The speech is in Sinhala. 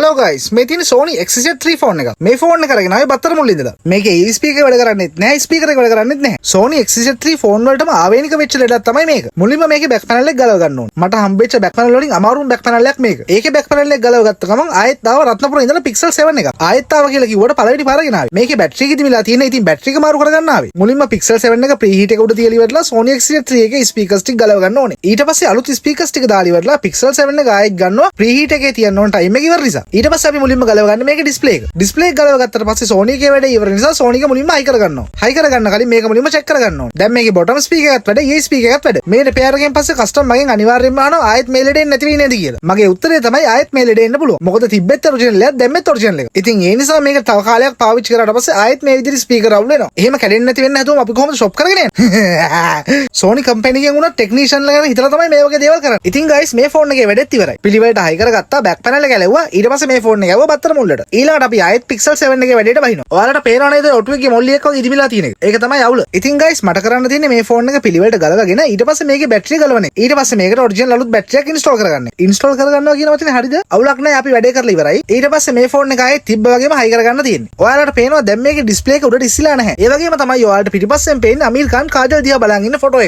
Hello guys, මේ තියෙන Sony XZ3 ෆෝන් එක. මේ ෆෝන් එක අරගෙන ආවේ බත්තර මුල්ල ඉඳලා. මේකේ AV ස්පීකර් වැඩ කරන්නේත් නැහැ, ස්පීකර් එක වැඩ කරන්නේත් නැහැ. Sony XZ3 ෆෝන් වලටම ආවේනික වෙච්ච ලෙඩක් තමයි මේක. මුලින්ම මේකේ බෑක් පැනල් එක ගලව ගන්න ඕන. මට හම්බෙච්ච බෑක් පැනල් වලින් අමාරුම බෑක් පැනල් එකක් මේක. ඒකේ බෑක් පැනල් එක ගලව ගත්ත ගමන් ආයෙත් ආව රත්නපුර ඉඳලා Pixel 7 එකක්. ආයෙත් ආව කියලා කිව්වට පළවෙනි පාර ගෙන ආවේ. මේකේ බැටරි එක ඉදිමිලා තියෙන. ඉතින් බැටරි එක මාරු කරගන්න ආවේ. මුලින්ම Pixel 7 එක ප්‍රීහීට් එක උඩ තියලා ඉවරලා Sony XZ3 එකේ ස්පීකර්ස් ටික ගලව ගන්න ඕනේ. ඊට පස්සේ අලුත් ස්පීකර්ස් ටික දාලා ඉවරලා Pixel 7 එක ආයෙත් ගන්නවා. ප්‍රීහීට් එකේ තියන්න ඕන ටයිම් එක ඉවර නිසා. ඊට පස්සේ අපි මුලින්ම ගලව ගන්න මේකේ ඩිස්ප්ලේ එක. ඩිස්ප්ලේ එක ගලව ගත්තට පස්සේ Sony එකේ වැඩේ ඉවර නිසා Sony එක මුලින්ම හයි කරගන්නවා. හයි කරගන්න කලින් මේක මුලින්ම චෙක් කරගන්න ඕනේ. දැන් මේකේ බොටම් ස්පීකර් එකත් වැඩ, EA ස්පීකර් එකත් වැඩ. මේ රිපෙයාර් එකෙන් පස්සේ කස්ටමර් මගෙන් අනිවාර්යයෙන්ම අහනවා ආයෙත් මේ ලෙඩේ නැති වෙන්නේ නැති කියලා. මගේ උත්තරය තමයි ආයෙත් මේ ලෙඩේ එන්න පුළුවන්. මොකද තිබ්බෙත් ඔරිජිනල් එකක්, දැම්මෙත් ඔරිජිනල් එක. ඉතින් ඒ නිසා මේක තව කාලයක් පාවිච්චි කරාට පස්සේ ආයෙත් මේ විදිහට ස්පීකර් අවුල් වෙනවා. එහෙම කැඩෙන්නේ නැති වෙන්න හදුවම අපි කොහොමද ෂොප් කරගෙන යන්නේ? Sony කම්පැනි එකෙන් උනත් ටෙක්නීෂියන්ලා ගැන හිතලා තමයි මේ වගේ දේවල් කරන්නේ. ඉතින් guys මේ ෆෝන් එකේ වැඩෙත් ඉවරයි. පිළිවෙලට හයි කරගත්තා, බෑක් පැනල් එක ගැලෙව්වා. ඊට පස්සේ මේ ෆෝන් එක යවුවා බත්තර මුල්ලට. ඊළඟට අපි ආයෙත් Pixel 7 එකේ වැඩේට බහිනවා. ඔයාලට පේනව නේද ඔටු එකේ මොල්ලි එක්ක වගේ ඉදිමිලා තියෙන එක. ඒක තමයි අවුල. ඉතින් guys මට කරන්න තියෙන්නේ මේ ෆෝන් එක පිළිවෙලට ගලවගෙන ඊට පස්සේ මේකේ බැටරිය ගලවන එක. ඊට පස්සේ මේකට ඔරිජිනල් අලුත් බැටරියක් ඉන්ස්ටෝල් කරගන්න. ඉන්ස්ටෝල් කරගන්නවා කියනවා තියෙන හරිද? අවුලක් නැහැ, අපි වැඩේ කරලා ඉවරයි. ඊට පස්සේ මේ ෆෝන් එක ආයෙත් තිබ්බ වගේම හයි කරගන්න තියෙන්නේ. ඔයාලට පේනවා දැන් මේකේ ඩිස්ප්ලේ එක උඩට ඉස්සිලා නැහැ. ඒ වගේම තමයි ඔයාලට පිටිපස්සෙන් පේන්නේ අමීර් ඛාන් කාජල් දිහා බලන් ඉන්න ෆොටෝ එක.